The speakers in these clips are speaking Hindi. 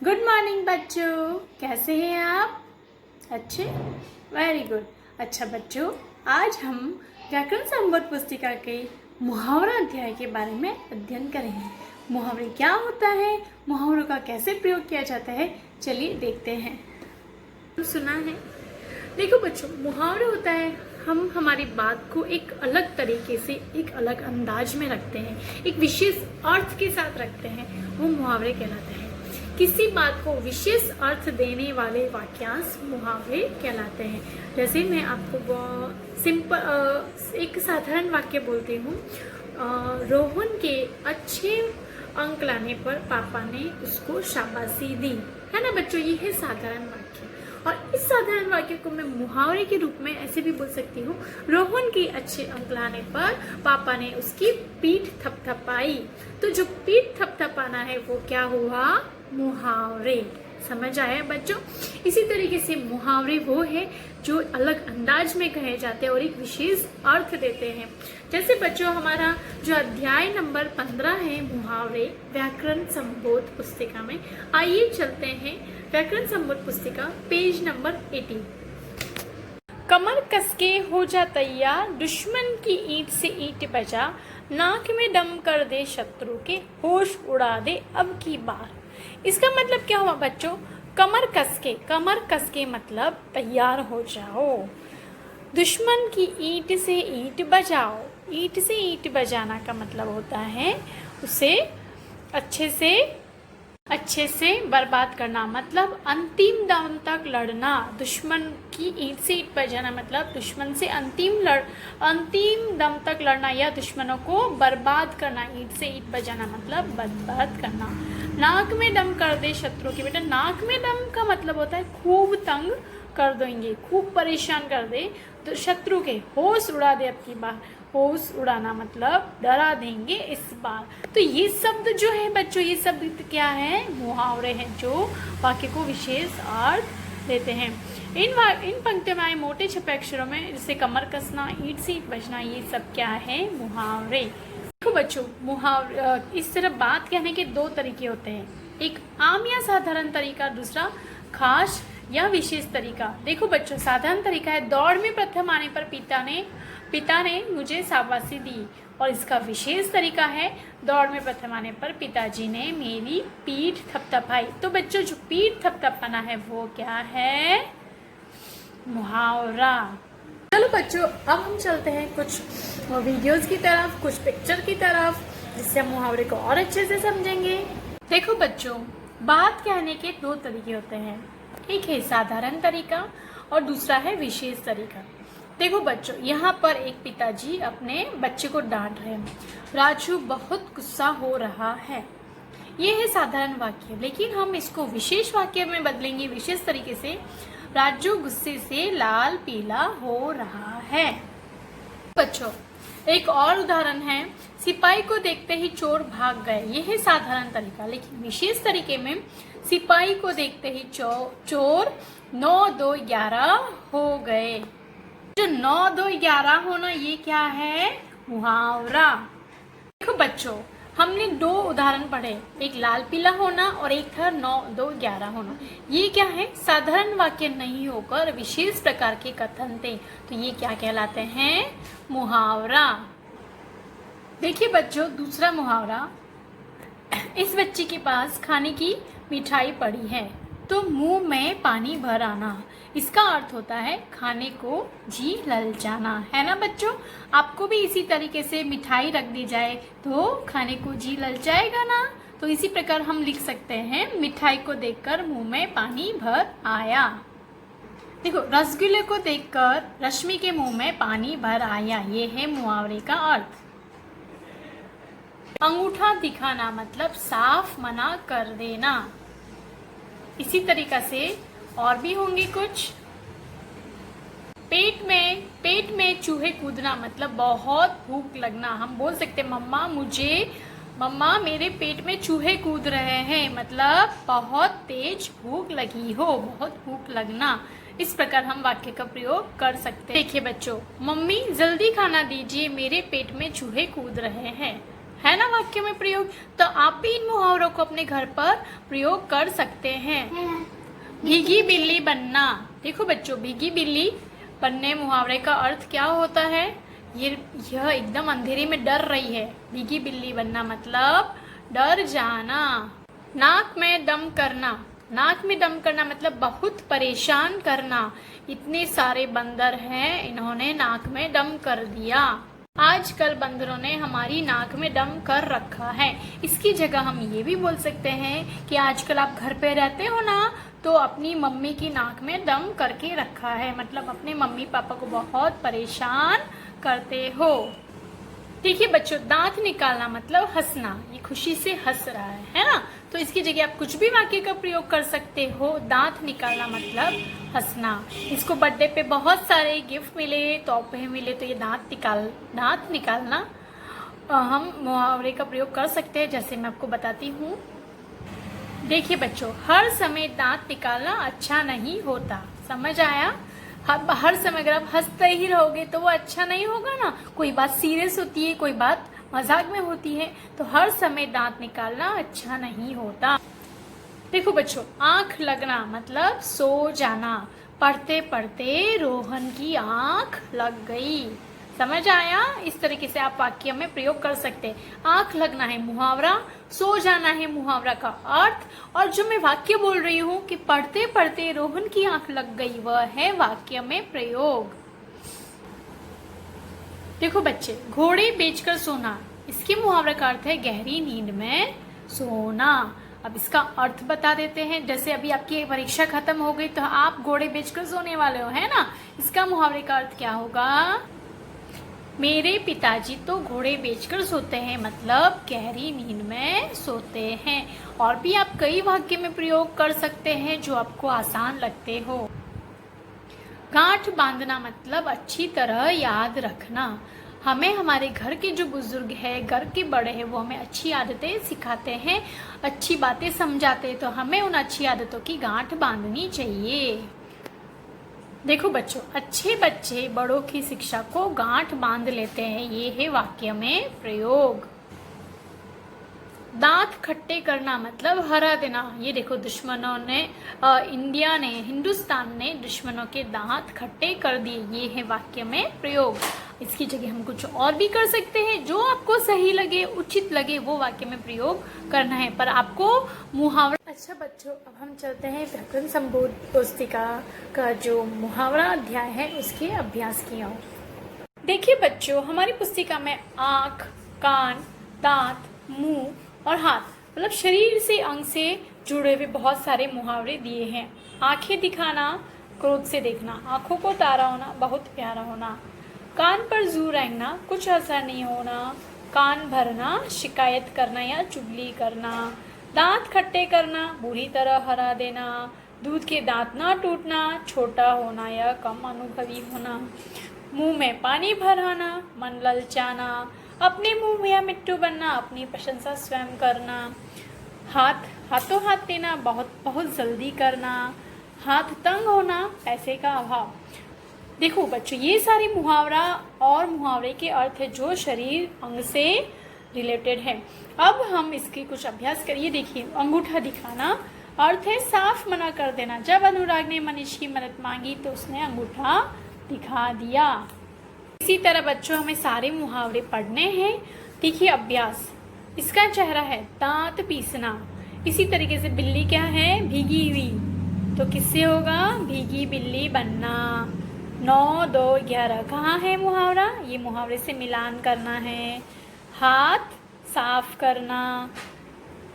गुड मॉर्निंग बच्चों, कैसे हैं आप? अच्छे, वेरी गुड। अच्छा बच्चों, आज हम व्याकरण संबोध पुस्तिका के मुहावरा अध्याय के बारे में अध्ययन करेंगे। मुहावरे क्या होता है, मुहावरों का कैसे प्रयोग किया जाता है, चलिए देखते हैं। सुना है? देखो बच्चों, मुहावरे होता है हम हमारी बात को एक अलग तरीके से, एक अलग अंदाज में रखते हैं, एक विशेष अर्थ के साथ रखते हैं, वो मुहावरे कहलाते हैं। किसी बात को विशेष अर्थ देने वाले वाक्यांश मुहावरे कहलाते हैं। जैसे मैं आपको सिंपल एक साधारण वाक्य बोलती हूँ। रोहन के अच्छे अंक लाने पर पापा ने उसको शाबाशी दी, है ना बच्चों। ये है साधारण वाक्य, और इस साधारण वाक्य को मैं मुहावरे के रूप में ऐसे भी बोल सकती हूँ। रोहन के अच्छे अंक लाने पर पापा ने उसकी पीठ थपथपाई। तो जो पीठ थपथपाना है वो क्या हुआ? मुहावरे। समझ आया बच्चों? इसी तरीके से मुहावरे वो है जो अलग अंदाज में कहे जाते हैं और एक विशेष अर्थ देते हैं। जैसे बच्चों, हमारा जो अध्याय नंबर 15 है मुहावरे व्याकरण संबोध पुस्तिका में, आइए चलते हैं व्याकरण संबोध पुस्तिका पेज नंबर 18। कमर कसके हो जा तैयार, दुश्मन की ईंट से ईंट बजा, नाक में दम कर दे शत्रु के, होश उड़ा दे अब की बार। इसका मतलब क्या हुआ बच्चों? कमर कसके मतलब तैयार हो जाओ, दुश्मन की ईंट से ईंट बजाओ। ईंट से ईंट बजाना का मतलब होता है उसे अच्छे से बर्बाद करना, मतलब अंतिम दम तक लड़ना। दुश्मन की ईंट से ईंट बजाना मतलब दुश्मन से अंतिम दम तक लड़ना या दुश्मनों को बर्बाद करना। ईंट से ईंट बजाना मतलब बर्बाद करना। नाक में दम कर दे शत्रु की। बेटा, नाक में दम का मतलब होता है खूब तंग कर देंगे, खूब परेशान कर दे तो शत्रु के। होश उड़ा दे अब की बार। होश उड़ाना मतलब डरा देंगे इस बार। तो ये शब्द जो है बच्चों, ये शब्द क्या है? मुहावरे हैं जो वाक्य को विशेष अर्थ देते हैं। इन पंक्तियों में आए मोटे छपे अक्षरों में, जैसे कमर कसना, ईंट से ईंट बजना, ये सब क्या है? मुहावरे। देखो बच्चों, मुहावरे इस तरह बात कहने के दो तरीके होते हैं, एक आम या साधारण तरीका, दूसरा खास या विशेष तरीका। देखो बच्चों, साधारण तरीका है दौड़ में प्रथम आने पर पिता ने मुझे शाबाशी दी, और इसका विशेष तरीका है दौड़ में प्रथम आने पर पिताजी ने मेरी पीठ थपथपाई। तो बच्चों, जो पीठ थपथपाना है वो क्या है? मुहावरा। चलो बच्चों, अब हम चलते हैं कुछ वीडियोस की तरफ, कुछ पिक्चर की तरफ, जिससे हम मुहावरे को और अच्छे से समझेंगे। देखो बच्चों, बात कहने के दो तरीके होते हैं, एक है साधारण तरीका और दूसरा है विशेष तरीका। देखो बच्चों, यहाँ पर एक पिताजी अपने बच्चे को डांट रहे हैं। राजू बहुत गुस्सा हो रहा है। ये है साधारण वाक्य, लेकिन हम इसको विशेष वाक्य में बदलेंगे विशेष तरीके से। राजू गुस्से से लाल पीला हो रहा है। बच्चों, एक और उदाहरण है, सिपाही को देखते ही चोर भाग गए। ये है साधारण तरीका, लेकिन विशेष तरीके में सिपाही को देखते ही चोर 9 2 11 हो गए। जो 9 2 11 होना, ये क्या है? मुहावरा। देखो बच्चों, हमने दो उदाहरण पढ़े, एक लाल पीला होना और एक था 9 2 11 होना। ये क्या है? साधारण वाक्य नहीं होकर विशेष प्रकार के कथन थे, तो ये क्या कहलाते हैं? मुहावरा। देखिए बच्चों, दूसरा मुहावरा, इस बच्चे के पास खाने की मिठाई पड़ी है तो मुंह में पानी भर आना। इसका अर्थ होता है खाने को जी ललचाना, है ना बच्चों। आपको भी इसी तरीके से मिठाई रख दी जाए तो खाने को जी ललचाएगा ना। तो इसी प्रकार हम लिख सकते हैं, मिठाई को देखकर मुंह में पानी भर आया। देखो, रसगुल्ले को देखकर रश्मि के मुंह में पानी भर आया। ये है मुहावरे का अर्थ। अंगूठा दिखाना मतलब साफ मना कर देना। इसी तरीका से और भी होंगे कुछ। पेट में चूहे कूदना मतलब बहुत भूख लगना। हम बोल सकते मम्मा मेरे पेट में चूहे कूद रहे हैं, मतलब बहुत तेज भूख लगी हो, बहुत भूख लगना। इस प्रकार हम वाक्य का प्रयोग कर सकते हैं। देखिए बच्चों, मम्मी जल्दी खाना दीजिए, मेरे पेट में चूहे कूद रहे हैं, है ना वाक्य में प्रयोग। तो आप भी इन मुहावरों को अपने घर पर प्रयोग कर सकते हैं। भीगी बिल्ली बनना, देखो बच्चों, भीगी बिल्ली बनने मुहावरे का अर्थ क्या होता है? यह एकदम अंधेरे में डर रही है। भीगी बिल्ली बनना मतलब डर जाना। नाक में दम करना, नाक में दम करना मतलब बहुत परेशान करना। इतने सारे बंदर हैं, इन्होंने नाक में दम कर दिया। आजकल बंदरों ने हमारी नाक में दम कर रखा है। इसकी जगह हम ये भी बोल सकते हैं कि आजकल आप घर पे रहते हो ना, तो अपनी मम्मी की नाक में दम करके रखा है, मतलब अपने मम्मी पापा को बहुत परेशान करते हो। देखिए बच्चों, दांत निकालना मतलब हंसना, ये खुशी से हंस रहा है ना। तो इसकी जगह आप कुछ भी वाक्य का प्रयोग कर सकते हो। दांत निकालना मतलब हंसना। इसको बर्थडे पे बहुत सारे गिफ्ट मिले, तोहफे मिले, तो ये दांत निकालना हम मुहावरे का प्रयोग कर सकते हैं, जैसे मैं आपको बताती हूँ। देखिए बच्चों, हर समय दांत निकालना अच्छा नहीं होता। समझ आया? हर समय अगर आप हंसते ही रहोगे तो वो अच्छा नहीं होगा ना। कोई बात सीरियस होती है, कोई बात मजाक में होती है, तो हर समय दांत निकालना अच्छा नहीं होता। देखो बच्चों, आंख लगना मतलब सो जाना। पढ़ते पढ़ते रोहन की आंख लग गई। समझ आया? इस तरीके से आप वाक्य में प्रयोग कर सकते हैं। आंख लगना है मुहावरा, सो जाना है मुहावरा का अर्थ, और जो मैं वाक्य बोल रही हूँ कि पढ़ते पढ़ते रोहन की आंख लग गई, वह है वाक्य में प्रयोग। देखो बच्चे, घोड़े बेचकर सोना, इसके मुहावरे का अर्थ है गहरी नींद में सोना। अब इसका अर्थ बता देते हैं। जैसे अभी आपकी परीक्षा खत्म हो गई तो आप घोड़े बेचकर सोने वाले हो, है ना। इसका मुहावरे का अर्थ क्या होगा? मेरे पिताजी तो घोड़े बेचकर सोते हैं, मतलब गहरी नींद में सोते हैं। और भी आप कई वाक्य में प्रयोग कर सकते हैं जो आपको आसान लगते हो। गांठ बांधना मतलब अच्छी तरह याद रखना। हमें हमारे घर के जो बुजुर्ग है, घर के बड़े हैं, वो हमें अच्छी आदतें सिखाते हैं, अच्छी बातें समझाते हैं, तो हमें उन अच्छी आदतों की गांठ बांधनी चाहिए। देखो बच्चों, अच्छे बच्चे बड़ों की शिक्षा को गांठ बांध लेते हैं, ये है वाक्य में प्रयोग। दांत खट्टे करना मतलब हरा देना। ये देखो, दुश्मनों ने हिंदुस्तान ने दुश्मनों के दांत खट्टे कर दिए, ये है वाक्य में प्रयोग। इसकी जगह हम कुछ और भी कर सकते हैं, जो आपको सही लगे, उचित लगे, वो वाक्य में प्रयोग करना है, पर आपको मुहावरा। अच्छा बच्चों, अब हम चलते हैं व्याकरण संबोध पुस्तिका का जो मुहावरा अध्याय है उसके अभ्यास की ओर। देखिए बच्चों, हमारी पुस्तिका में आँख, कान, दांत, मुंह और हाथ, मतलब शरीर से, अंग से जुड़े हुए बहुत सारे मुहावरे दिए हैं। आंखें दिखाना, क्रोध से देखना, आंखों को तारा होना, बहुत प्यारा होना, कान पर जू रेंगना, कुछ असर नहीं होना, कान भरना, शिकायत करना या चुगली करना, दांत खट्टे करना, बुरी तरह हरा देना, दूध के दांत ना टूटना, छोटा होना या कम अनुभवी होना, मुंह में पानी भर आना, मन ललचाना, अपने मुंह में मिट्टू बनना, अपनी प्रशंसा स्वयं करना, हाथों हाथ देना, बहुत बहुत जल्दी करना, हाथ तंग होना, पैसे का अभाव। देखो बच्चों, ये सारी मुहावरा और मुहावरे के अर्थ है जो शरीर अंग से रिलेटेड है। अब हम इसके कुछ अभ्यास करिए। देखिए, अंगूठा दिखाना अर्थ है साफ मना कर देना। जब अनुराग ने मनीष की मदद मांगी तो उसने अंगूठा दिखा दिया। इसी तरह बच्चों, हमें सारे मुहावरे पढ़ने हैं। देखिए अभ्यास, इसका चेहरा है दांत पीसना। इसी तरीके से बिल्ली क्या है? भीगी हुई, तो किससे होगा? भीगी बिल्ली बनना। 9, 2, 11 कहाँ है मुहावरा? ये मुहावरे से मिलान करना है। हाथ साफ करना,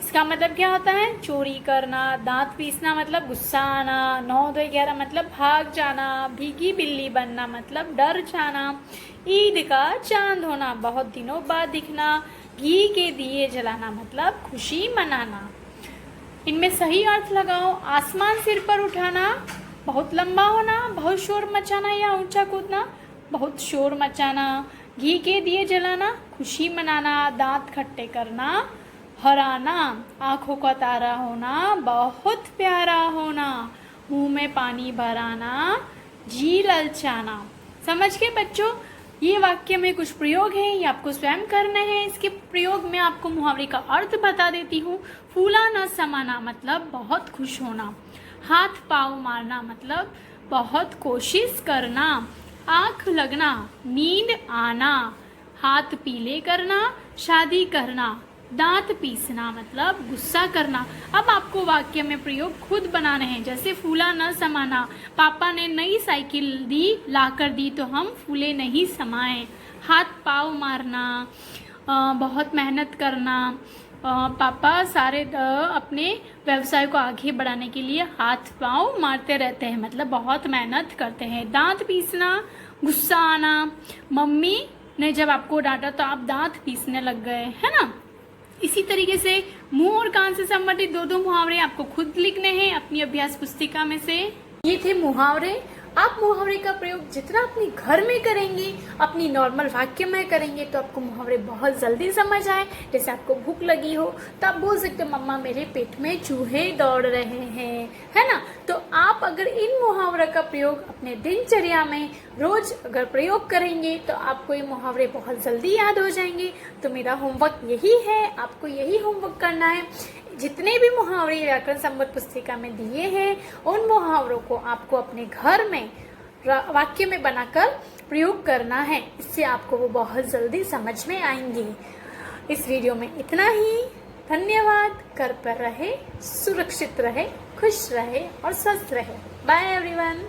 इसका मतलब क्या होता है? चोरी करना। दांत पीसना मतलब गुस्सा आना। 9, 2, 11 मतलब भाग जाना। भीगी बिल्ली बनना मतलब डर जाना। ईद का चांद होना, बहुत दिनों बाद दिखना। घी के दिए जलाना मतलब खुशी मनाना। इनमें सही अर्थ लगाओ। आसमान सिर पर उठाना, बहुत लंबा होना, बहुत शोर मचाना या ऊंचा कूदना, बहुत शोर मचाना। घी के दिए जलाना, खुशी मनाना। दांत खट्टे करना, हराना। आंखों का तारा होना, बहुत प्यारा होना। मुंह में पानी भराना, जी ललचाना। समझ गए बच्चों? ये वाक्य में कुछ प्रयोग हैं, ये आपको स्वयं करने हैं। इसके प्रयोग में आपको मुहावरे का अर्थ बता देती हूँ। फूला न समाना मतलब बहुत खुश होना। हाथ पाँव मारना मतलब बहुत कोशिश करना। आँख लगना नींद आना। हाथ पीले करना शादी करना। दांत पीसना मतलब गुस्सा करना। अब आपको वाक्य में प्रयोग खुद बनाने हैं। जैसे फूला न समाना, पापा ने नई साइकिल दी लाकर दी तो हम फूले नहीं समाए। हाथ पाँव मारना बहुत मेहनत करना। पापा सारे अपने व्यवसाय को आगे बढ़ाने के लिए हाथ पाँव मारते रहते हैं मतलब बहुत मेहनत करते हैं। दांत पीसना गुस्सा आना। मम्मी ने जब आपको डांटा तो आप दांत पीसने लग गए, है ना। इसी तरीके से मुंह और कान से संबंधित दो दो मुहावरे आपको खुद लिखने हैं अपनी अभ्यास पुस्तिका में से। ये थे मुहावरे। आप मुहावरे का प्रयोग जितना अपने घर में करेंगे, अपनी नॉर्मल वाक्य में करेंगे तो आपको मुहावरे बहुत जल्दी समझ आए। जैसे आपको भूख लगी हो तो आप बोल सकते हो मम्मा मेरे पेट में चूहे दौड़ रहे हैं, है ना। तो आप अगर इन मुहावरों का प्रयोग अपने दिनचर्या में रोज अगर प्रयोग करेंगे तो आपको ये मुहावरे बहुत जल्दी याद हो जाएंगे। तो मेरा होमवर्क यही है, आपको यही होमवर्क करना है। जितने भी मुहावरे व्याकरण संबंध पुस्तिका में दिए हैं उन मुहावरों को आपको अपने घर में वाक्य में बनाकर प्रयोग करना है। इससे आपको वो बहुत जल्दी समझ में आएंगे। इस वीडियो में इतना ही। धन्यवाद। घर पर रहे, सुरक्षित रहे, खुश रहे और स्वस्थ रहे। Bye everyone.